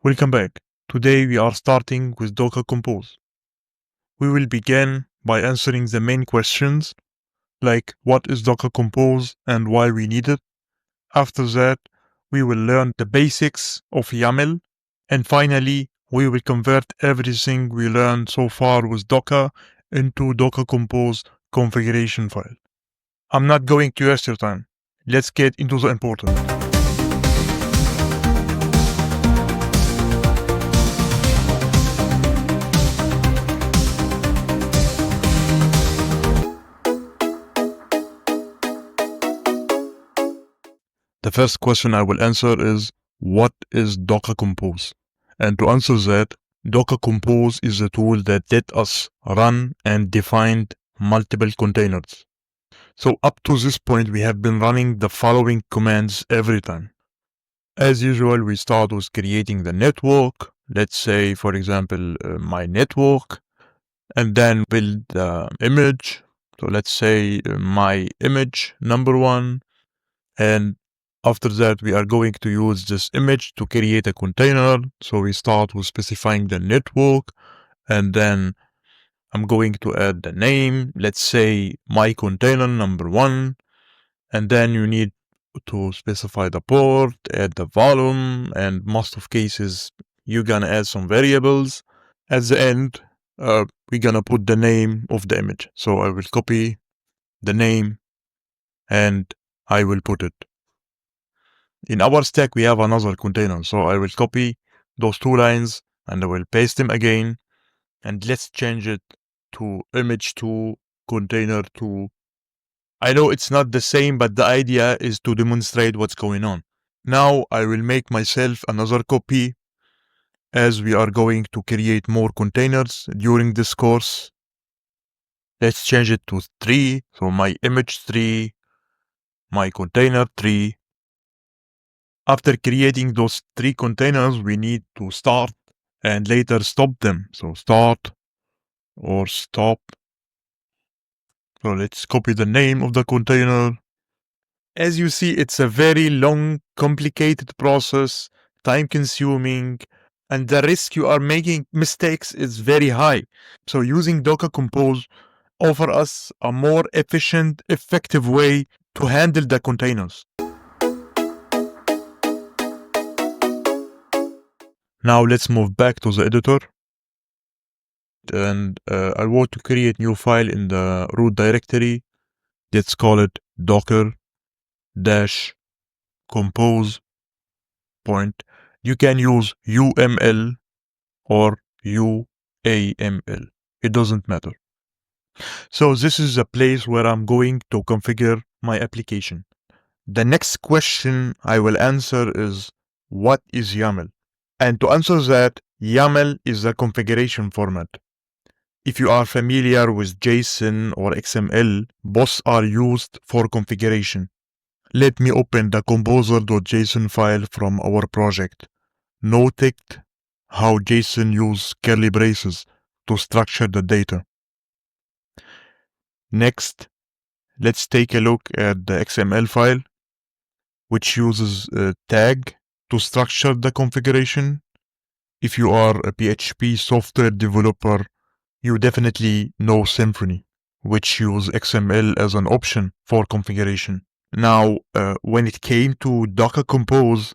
Welcome back. Today we are starting with Docker Compose. We will begin by answering the main questions like what is Docker Compose and why we need it. After that, we will learn the basics of YAML. And finally, we will convert everything we learned so far with Docker into Docker Compose configuration file. I'm not going to waste your time. Let's get into the important. The first question I will answer is, what is Docker Compose? And to answer that, Docker Compose is a tool that let us run and define multiple containers. So up to this point, we have been running the following commands every time. As usual, we start with creating the network. Let's say, for example, my network, and then build the image. So let's say my image number one, and after that, we are going to use this image to create a container. So we start with specifying the network, and then I'm going to add the name. Let's say my container number one, and then you need to specify the port, add the volume, and most of cases, you're gonna add some variables. At the end, we're gonna put the name of the image. So I will copy the name and I will put it. In our stack, we have another container. So I will copy those two lines and I will paste them again. And let's change it to image to container to. I know it's not the same, but the idea is to demonstrate what's going on. Now I will make myself another copy as we are going to create more containers during this course. Let's change it to 3. So my image 3, my container 3. After creating those 3 containers, we need to start and later stop them. So start or stop. So let's copy the name of the container. As you see, it's a very long, complicated process, time consuming, and the risk you are making mistakes is very high. So using Docker Compose offer us a more efficient, effective way to handle the containers. Now let's move back to the editor. And I want to create new file in the root directory. Let's call it docker-compose point. You can use UML or UAML. It doesn't matter. So this is a place where I'm going to configure my application. The next question I will answer is, what is YAML? And to answer that, YAML is a configuration format. If you are familiar with JSON or XML, both are used for configuration. Let me open the composer.json file from our project. Note how JSON uses curly braces to structure the data. Next, let's take a look at the XML file, which uses a tag to structure the configuration. If you are a PHP software developer, you definitely know Symfony, which uses XML as an option for configuration. Now, when it came to Docker Compose,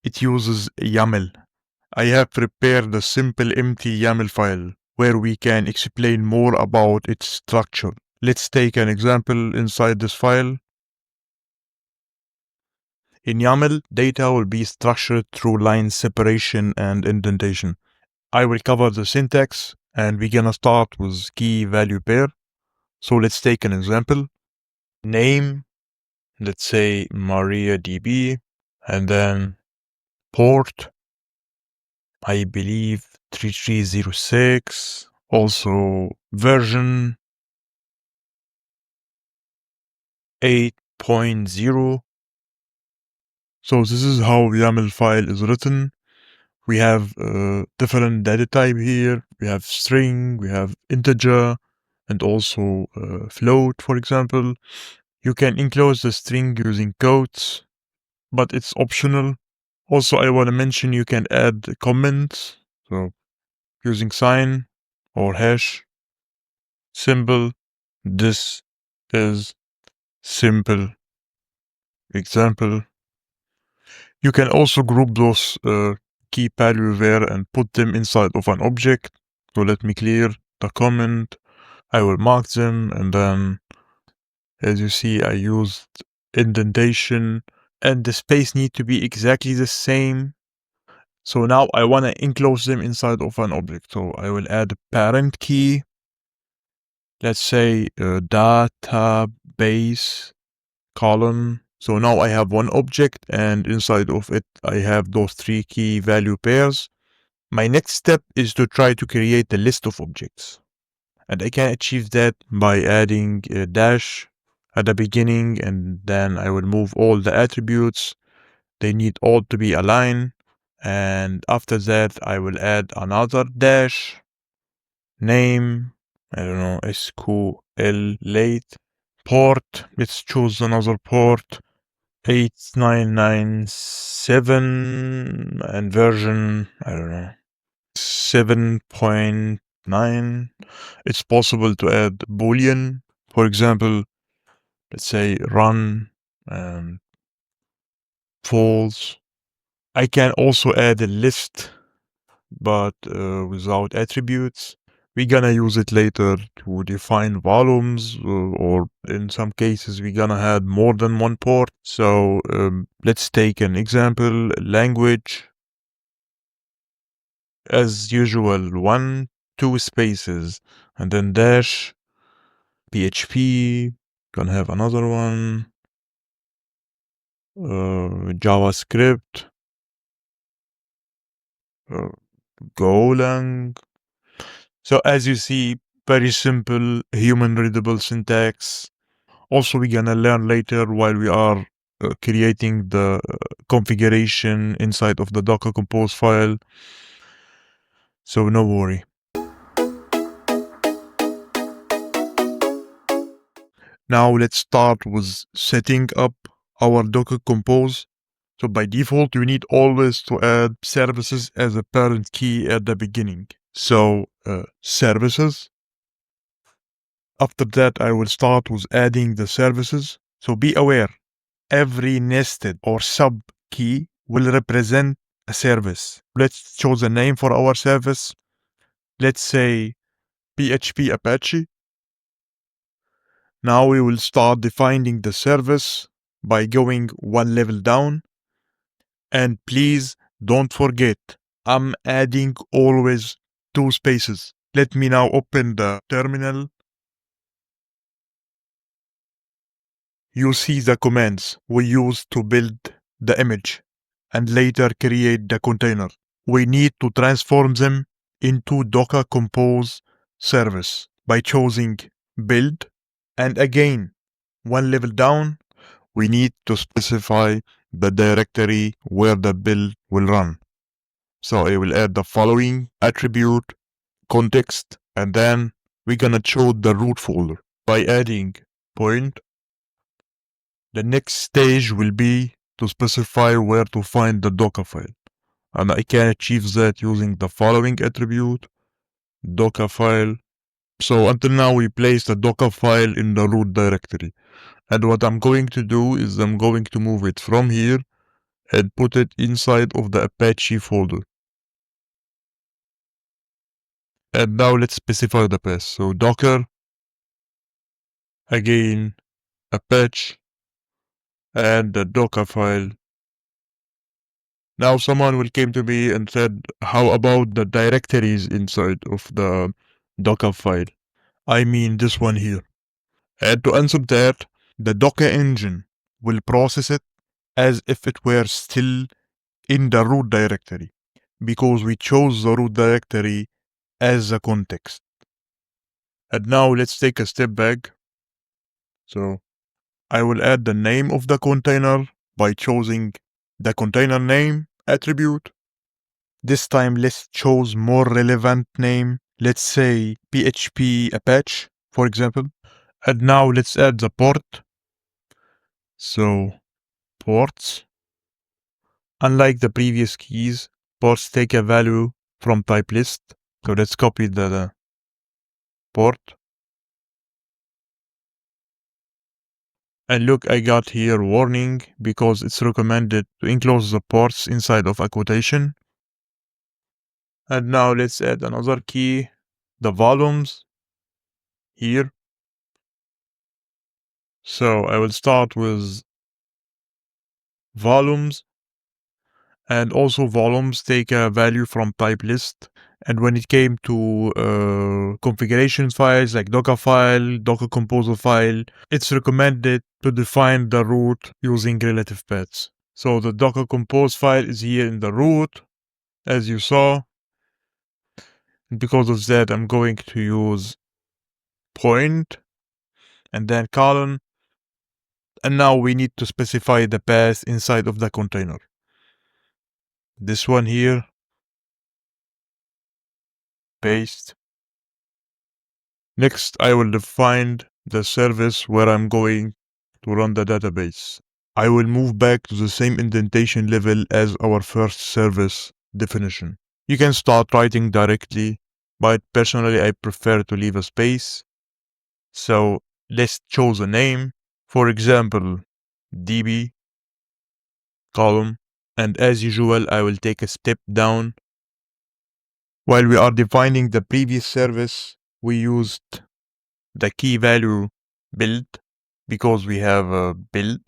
it uses YAML. I have prepared a simple empty YAML file where we can explain more about its structure. Let's take an example inside this file. In YAML, data will be structured through line separation and indentation. I will cover the syntax, and we're gonna start with key value pair. So let's take an example. Name, let's say mariadb, and then port, I believe 3306, also version 8.0. So this is how YAML file is written. We have different data type here. We have string, we have integer, and also float, for example. You can enclose the string using quotes, but it's optional. Also, I want to mention you can add comments. So using sign or hash symbol. This is simple example. You can also group those key value there and put them inside of an object. So let me clear the comment. I will mark them, and then as you see, I used indentation, and the space need to be exactly the same. So now I want to enclose them inside of an object. So I will add a parent key. Let's say database column. So now I have one object, and inside of it, I have those three key value pairs. My next step is to try to create a list of objects. And I can achieve that by adding a dash at the beginning, and then I will move all the attributes. They need all to be aligned. And after that, I will add another dash, name, I don't know, SQL late, port, let's choose another port, 8997, and version, I don't know, 7.9. It's possible to add Boolean, for example, let's say run and false. I can also add a list, but without attributes. We're gonna use it later to define volumes, or in some cases we're gonna add more than one port. So let's take an example, language. As usual, 1, 2 spaces, and then dash, PHP, gonna have another one, JavaScript, Golang. So as you see, very simple, human readable syntax. Also, we're gonna learn later while we are creating the configuration inside of the Docker Compose file. So no worry. Now let's start with setting up our Docker Compose. So by default, you need always to add services as a parent key at the beginning. So services. After that, I will start with adding the services. So be aware, every nested or sub key will represent a service. Let's choose a name for our service. Let's say PHP Apache. Now we will start defining the service by going one level down. And please don't forget, I'm adding always 2 spaces. Let me now open the terminal. You see the commands we use to build the image and later create the container. We need to transform them into Docker Compose service by choosing build, and again, one level down, we need to specify the directory where the build will run. So I will add the following attribute, context, and then we're gonna choose the root folder by adding point. The next stage will be to specify where to find the Docker file. And I can achieve that using the following attribute, Docker file. So until now we placed the Docker file in the root directory. And what I'm going to do is I'm going to move it from here and put it inside of the Apache folder. And now let's specify the path. So Docker, again, Apache, and the Docker file. Now someone will came to me and said, how about the directories inside of the Docker file? I mean this one here. And to answer that, the Docker engine will process it as if it were still in the root directory, because we chose the root directory as the context. And now let's take a step back. So I will add the name of the container by choosing the container name attribute. This time let's choose more relevant name. Let's say PHP Apache, for example. And now let's add the port. So ports. Unlike the previous keys, ports take a value from type list. So let's copy the port. And look, I got here warning because it's recommended to enclose the ports inside of a quotation. And now let's add another key, the volumes here. So I will start with volumes, and also volumes take a value from type list. And when it came to configuration files like Docker file, Docker Composer file, it's recommended to define the root using relative paths. So the Docker Compose file is here in the root, as you saw. And because of that, I'm going to use point and then colon. And now we need to specify the path inside of the container. This one here, paste. Next, I will define the service where I'm going to run the database. I will move back to the same indentation level as our first service definition. You can start writing directly, but personally I prefer to leave a space. So let's choose a name. For example, db column. And as usual, I will take a step down. While we are defining the previous service, we used the key value build because we have a build.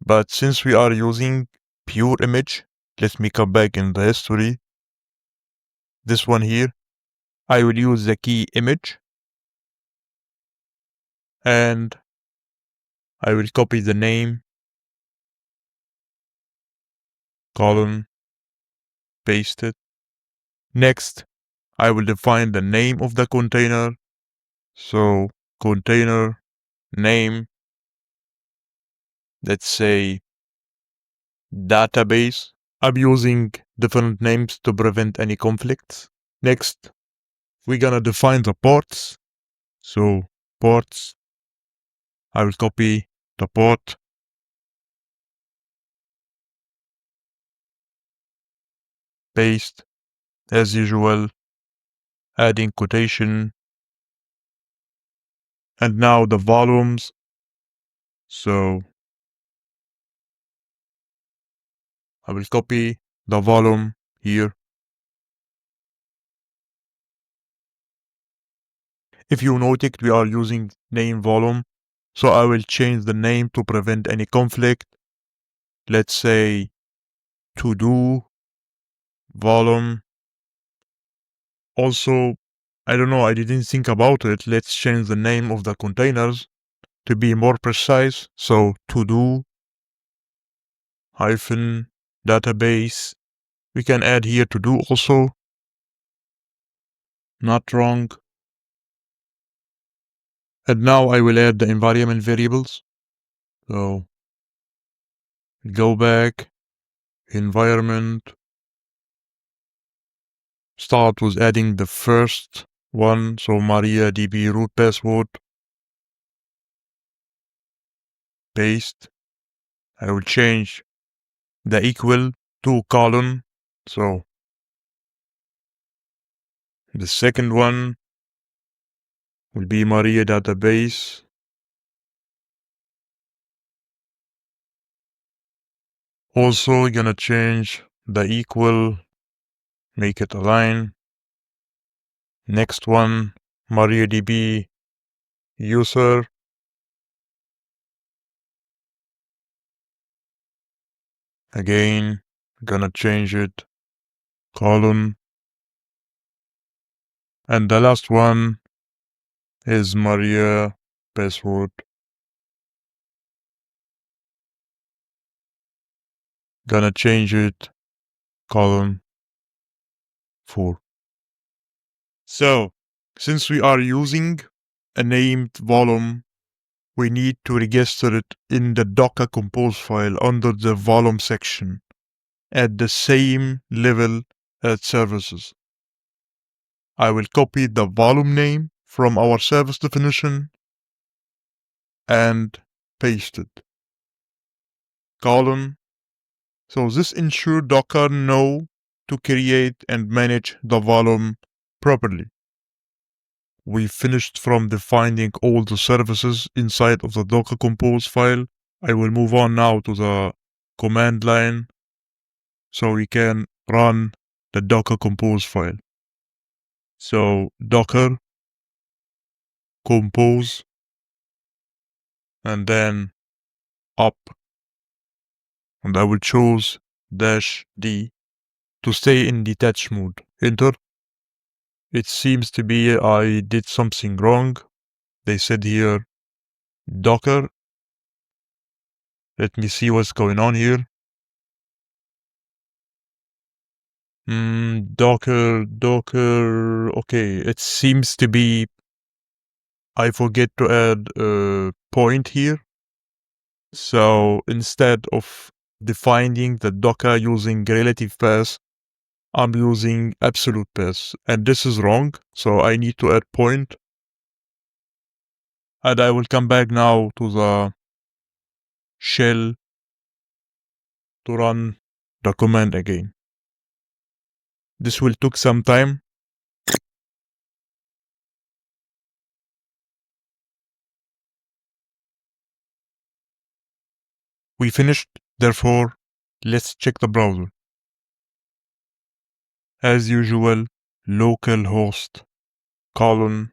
But since we are using pure image, let me come back in the history. This one here, I will use the key image and I will copy the name, column, paste it. Next, I will define the name of the container. So container name, let's say database. I'm using different names to prevent any conflicts. Next, we're gonna define the ports. So ports, I will copy the port, paste, as usual, adding quotation, and now the volumes. So I will copy the volume here. If you noticed, we are using name volume, so I will change the name to prevent any conflict. Let's say to do volume. Also, I don't know, I didn't think about it. Let's change the name of the containers to be more precise. So to do hyphen database. We can add here to do also. Not wrong. And now I will add the environment variables. So go back, environment. Start with adding the first one. So mariadb root password. Paste. I will change the equal to colon. So the second one will be Maria database. Also gonna change the equal, make it a line. Next one, MariaDB user. Again, gonna change it, colon. And the last one is Maria password. Gonna change it, colon 4. So, since we are using a named volume, we need to register it in the Docker Compose file under the volume section at the same level as services. I will copy the volume name from our service definition and paste it. Colon, So this ensures Docker know to create and manage the volume properly. We finished from defining all the services inside of the Docker Compose file. I will move on now to the command line so we can run the Docker Compose file. So Docker Compose and then up, and I will choose -D to stay in detached mode. Enter. It seems to be I did something wrong. They said here Docker. Let me see what's going on here. Docker. Okay, it seems to be I forget to add a point here. So instead of defining the Docker using relative path, I'm using absolute path, and this is wrong. So I need to add point, and I will come back now to the shell to run the command again. This will take some time. We finished, therefore, let's check the browser. As usual, localhost colon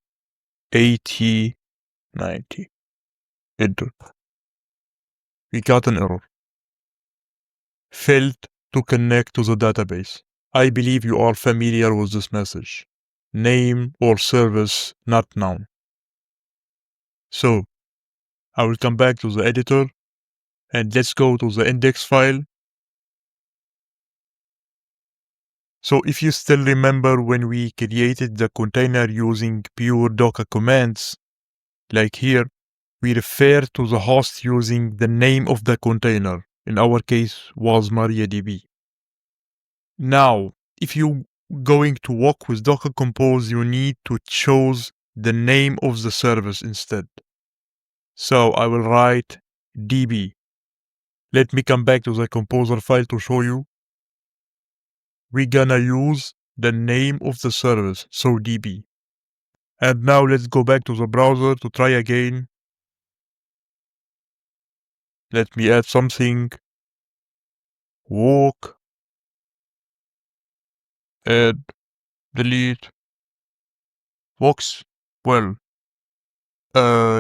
8090. Enter. We got an error. Failed to connect to the database. I believe you are familiar with this message. Name or service not known. So, I will come back to the editor and let's go to the index file. So if you still remember when we created the container using pure Docker commands, like here, we refer to the host using the name of the container. In our case, was mariadb. Now, if you're going to work with Docker Compose, you need to choose the name of the service instead. So I will write db. Let me come back to the composer file to show you. We're gonna use the name of the service, so db. And now let's go back to the browser to try again. Let me add something. Walk. Add. Delete. Works well.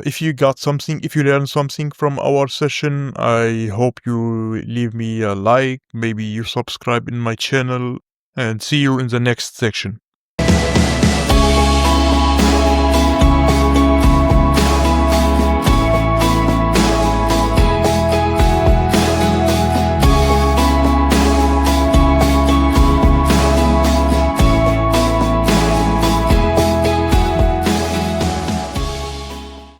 If you learned something from our session, I hope you leave me a like, maybe you subscribe in my channel, and see you in the next section.